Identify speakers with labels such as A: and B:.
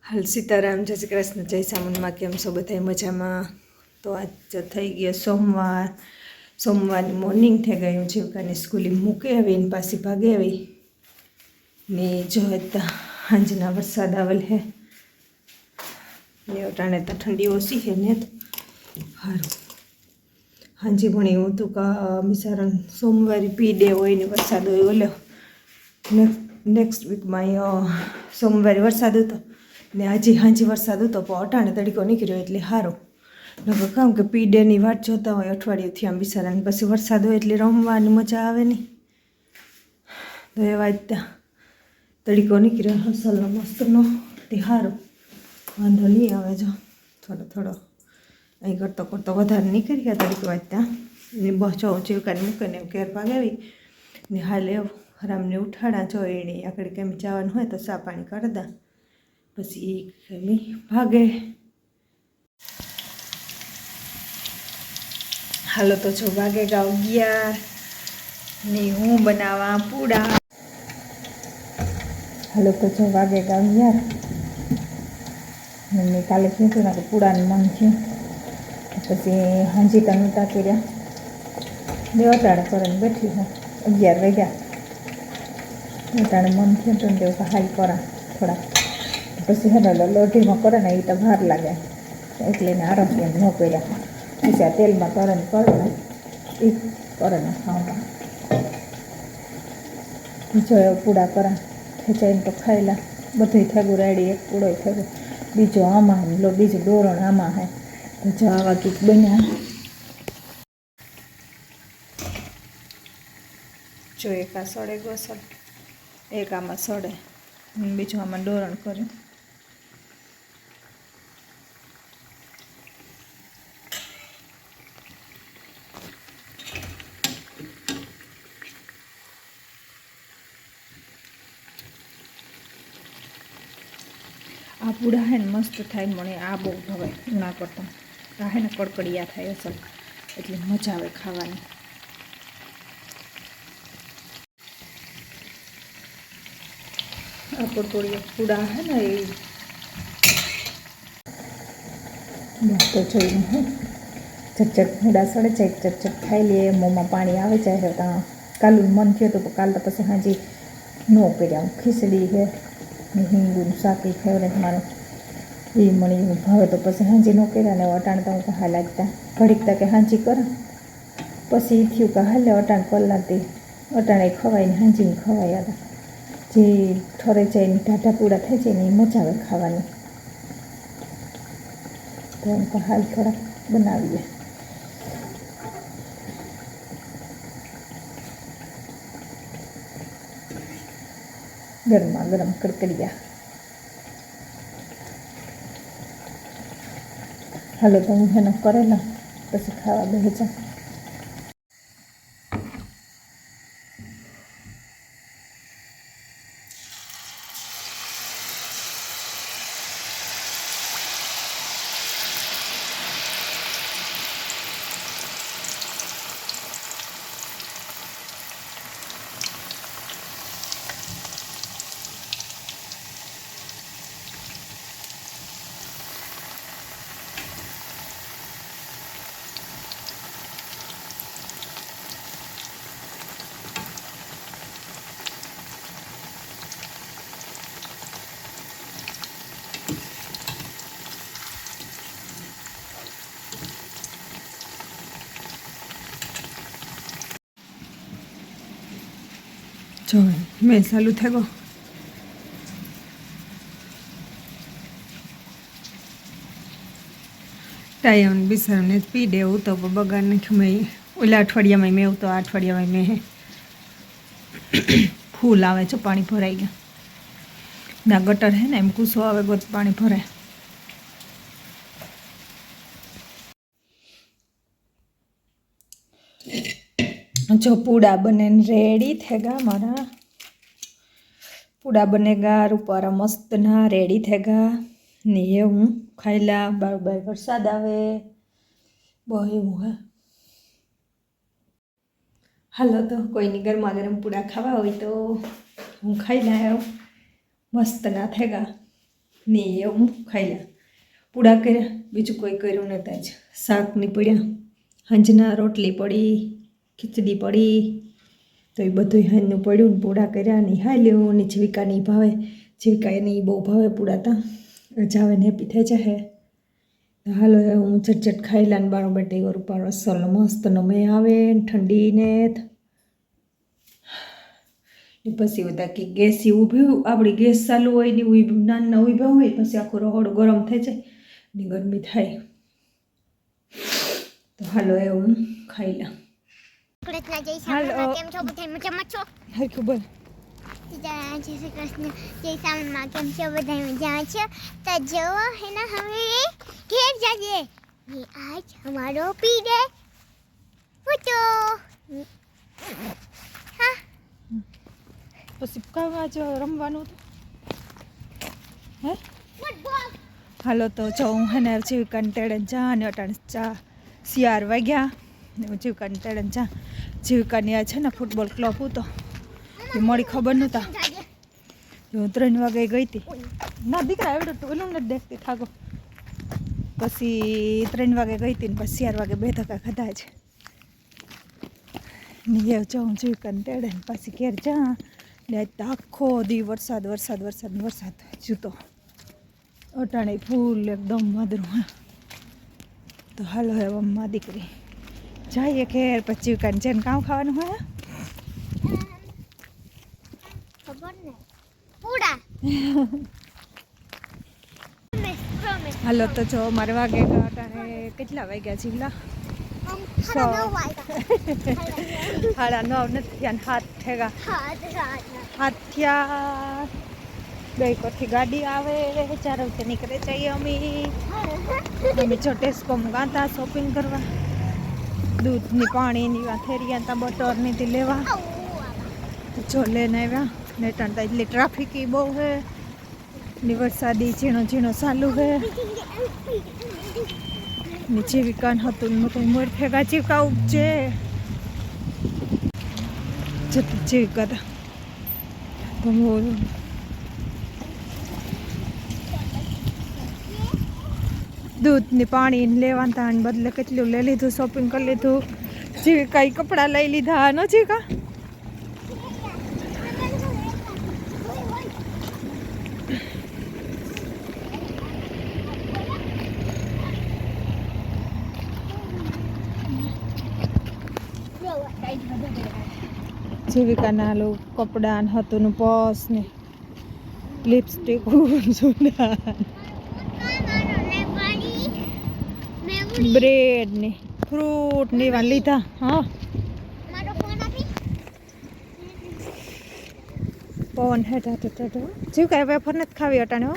A: હાલ સીતારામ, જય શ્રી કૃષ્ણ, જય સામનમાં. કેમ છો બધા? મજામાં? તો આજ થઈ ગયો સોમવાર. સોમવારની મોર્નિંગ થઈ ગયું. જીવકાની સ્કૂલે મૂકે આવી એની પાસે ભાગે આવી ને જો હાંજના વરસાદ આવેલ હે ને અટાણે તો ઠંડી ઓછી છે ને સારું. હાંજી ભણી હું તું કા બિચારા સોમવારે પી ડે હોય ને વરસાદ હોય. ઓલો નેક્સ્ટ વીકમાં સોમવારે વરસાદ હતો ને આજે હાંજી વરસાદ હતો પણ અટાણે તડકો નીકળ્યો એટલે સારું. નકર કામ કે પી ડેની વાટ જોતા હોય અઠવાડિયુંથી આમ બિચારાને પછી વરસાદ હોય એટલે રમવાની મજા આવે નહીં. તો એ વાત તડકો નીકળ્યો હસલનો મસ્તનો તે સારું, વાંધો નહીં આવે. જો થોડો અહીં કરતો વધારે નીકળી ગયા તડકો વાંચતા ને બસ જો જીવકાને મૂકીને ઘેર ભાગાવી ને હાલ એવું રામને ઉઠાડા. જો એને આગળ કેમ જવાનું હોય તો ચા પાણી કરી દા પછી એ ભાગે. હાલો તો જો ભાગે ગાવ ગયા ને હું બનાવવા પૂડા. હાલો તો જો વાગે ગાવ યાર મેં કાલે કીધું ને કે પૂડાનું મન છે પછી હાંજી નહોતા કર્યા બે અટાણે કરીને બેઠી હું 11 વાગ્યા. અટાણે મન થયું તો તેવું હાલ કરા થોડા પછી હે લોઢીમાં કરે ને એ તો ભાર લાગે એટલે એને આરોગ્ય ન કર્યા. પછી આ તેલમાં તરન કરો ને એ કરે ને ખાવામાં જો એવું પૂડા કરા ખેંચાઈને તો ખાયેલા બધું થેગું રેડી. એક પૂડો થેગું, બીજો આમાં લો, બીજું દોરણ આમાં હે. તો જો આવા કંઈક બન્યા. જો એક આ સડે ગોસલ, એક આમાં સડે, બીજું આમાં દોરણ કર્યું. આ પૂડા હે ને મસ્ત થાય. મને આ બહુ ભાવે ઉણા કરતાં. આ હે ને કડકડિયા થાય અસલ એટલે મજા આવે ખાવાની. આ કડકડિયા પૂડા હે ને એ મસ્ત જોઈને હે ચટચટ પૂડા સડે જાય, ચટચટ ખાઈ લઈએ, મોંમાં પાણી આવે જાય. ત્યાં કાલું મન થયું હતું કાલ તો પછી હાજી ન કર્યા. ખીચડી છે હિંગુનું શાક એ ફેવરેટ મારું, એ મળી ભાવે તો પછી હાંજી ન કર્યા ને અટાણ તો હું હા લાગતા ઘડીક તકે હાંજી કરા પછી એ થયું કે હાલે અટાણ કલાકથી અટાણે ખવાય ને હાંજીને ખવાય. હતા જે ઠરે જાય ને ટાઢા પૂડા થઈ જાય ને એ મજા આવે ખાવાની. તો એમ તો હાલ થોડા બનાવીએ. ગરમા ગરમ કડકડિયા. હાલો તો હું એનો કરેલા પછી ખાવા બેસી જાઉં. જો મેં ચાલુ થઈ ગયો. ટાઈમ બિસારને પી દે એવું તો બગાડ નાખ્યું. મેં ઓલા અઠવાડિયામાં મેં એવું તો આ અઠવાડિયામાં મેં ફૂલ આવે છે, પાણી ભરાઈ ગયા ના ગટર હે ને એમ કૂસો આવે ગોત પાણી ભરાય. જો પૂડા બને રેડી થઈ ગયા મારા. પૂડા બનેગા રૂપારા મસ્ત ના રેડી થઈ ગયા ને એ હું ખાઈલા. બાર વરસાદ આવે બહુ એવું હે. હાલો તો કોઈની ગરમા ગરમ પૂડા ખાવા હોય તો હું ખાઈ લાયો. મસ્ત ના થઈ ગયા. નહીં એવું ખાઈ લે. પૂડા કર્યા, બીજું કોઈ કર્યું નતા જ. શાક ની પડ્યા, હાંજના રોટલી પડી, ખીચડી પડી, તો એ બધું હાંજનું પડ્યું ને પૂડા કર્યા ને હાઈ લેવું ને જીવિકા નહીં ભાવે. જીવિકા એને બહુ ભાવે પૂડા તા જાવે ને હેપી થઈ જાય. હાલો હું ઝટઝટ ખાઈ લા ને બરાબર ટેગર ઉપર અસલ મસ્ત નમે આવે ને ઠંડી ને પછી બધા કે ગેસ ઊભી આપણી ગેસ ચાલુ હોય ને નાના ઊભા હોય પછી આખું રહોડું ગરમ થઈ જાય ને ગરમી થાય. તો હાલો એ હું ખાઈ લા. હાલો
B: કેમ છો બધા મજામાં છો?
A: હા ખબર
B: જય શ્રી કૃષ્ણ, જય સામનમાં. કેમ છો બધા મજામાં છો? તો જો है ना हमें घेर जाइए ये आज हमारो पीड़े पूछो हाँ
A: પછી કાવા જો રમવાનું હે.
B: फुटबॉल
A: હાલો તો જો હું હે ને જીવિકાને તેડે ચા ને અટાણે ચા 4 વાગ્યા ને હું જીવિકાને તેડે ચા. જીવિકાની આ છે ને ફૂટબોલ ક્લબ હતો એ મળી ખબર નહોતા. હું 3 વાગે ગઈ હતી. ના દીકરા એવડું તો ઓલું નથી દેખતી થાકો. પછી 3 વાગે ગઈ હતી ને પછી 4 વાગે 2 ધક્કા ખાધા છે ને એ જાઉં જીવિકાને તેડે ને પાછી ઘેર જા ને આખો દી વરસાદ વરસાદ વરસાદ વરસાદ જૂતો અટાણે ફૂલ એકદમ વાદળું. તો હાલો હવે મમ્મા દીકરી જઈએ ઘેર પછી જીવિકાને જઈને કામ ખાવાનું હોય.
B: खबर नहीं पूरा
A: હાલો તો જો મારે વાગે અટાણે કેટલા વાગ્યા જીવલા?
B: हम
A: 9:30 નથી થયા 7 થયા. 7 થયા. 2 કોથી ગાડી આવે 4 વાગે નીકળે જઈએ અમે જો ટેસ્કોમ ગાતા શોપિંગ કરવા. દૂધની પાણીની થેરિયા તા બટરની થી લેવા જો લઈને આવ્યા. ને ટાણતા એટલી ટ્રાફિક બહુ હે ને વરસાદી ઝીણો ઝીણો ચાલુ હે ને જીવિકાન હતું ને મોટું મોર ભેગા જીવિકા ઉપજે જતી જીવિકા તા તો દૂધ ને પાણી લેવાતા ને બદલે કેટલું લઈ લીધું શોપિંગ કરી લીધું. જીવિકા કપડાં લઈ લીધા ન જીવિકા? જીવિકાના લો કપડાં હતું ને પર્સ ને લિપસ્ટિક બ્રેડ ને ફ્રૂટ ને એવા લીધા. હા પવન હેઠા જીવિકા વેફર નથી ખાવી અટાણે હો.